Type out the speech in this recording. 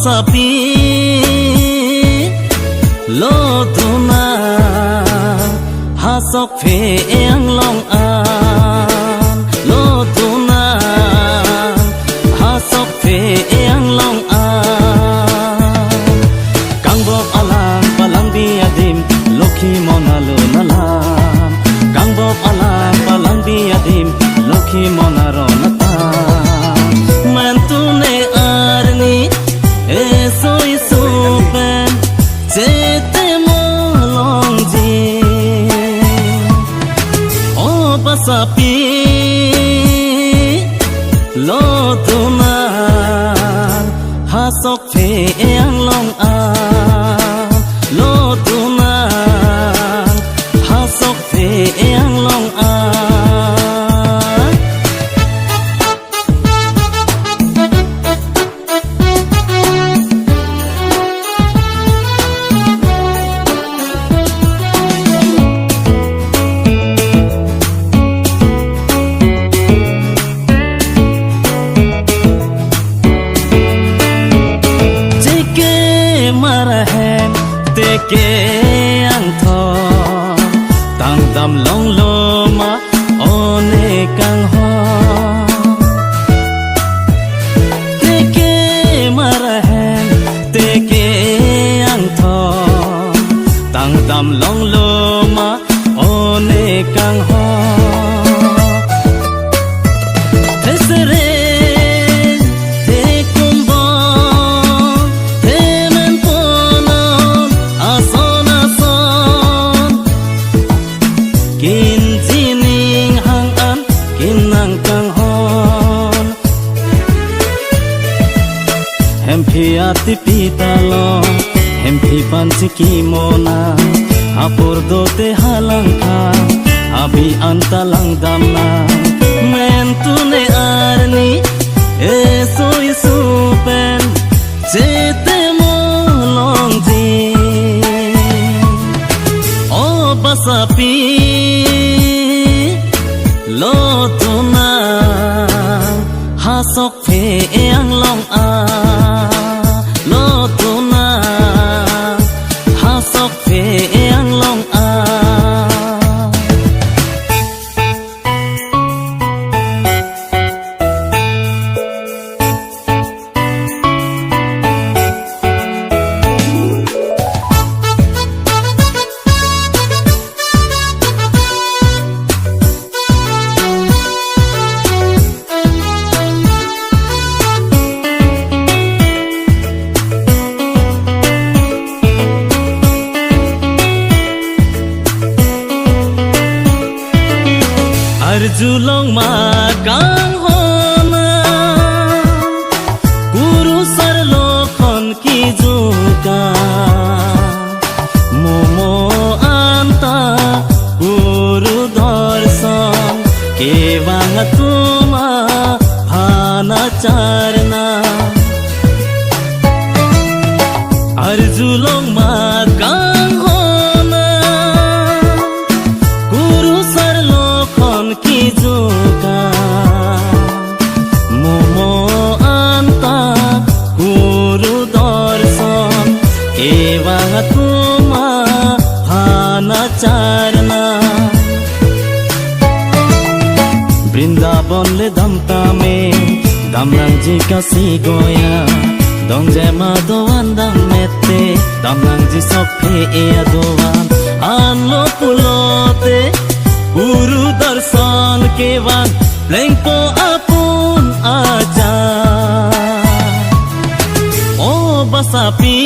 sapi lo tuna hasok phe ang long an lo tuna hasok phe ang long an kang bok alang palang bi adim lokhi monalu nalam kang bok alang palang bi adim lokhi monaro nata mantune arni esoi supen chete molong ji o pasapi lo tuna hasok phe ang long a lo tuna hasok phe ang long a ke ang tho tang dam long lo ma one kang ho te ke marahen te ke ang tho tang dam long lo ma one kang ho tesere Hempi ati pitalo, hempi panci kimona, apur dote halangka, abi antalang damna, mentune arni, esoi supen, chete molong ji, o basapi, lo tuna, hasok phe ang long a. Julong ma kang hona guru sar lokhon ki juka momo anta guru darshan ke wang tuma hana charna ar julong ma kang hona guru sar lokhon ki juka momo anta guru darshan ewang tuma hana charna Brindaban le damta me damnang ji kasi goya dong jema doan dam mette damnang ji sophe e doan anlo pulote Guru darshan kewan lengko apun aja o basapi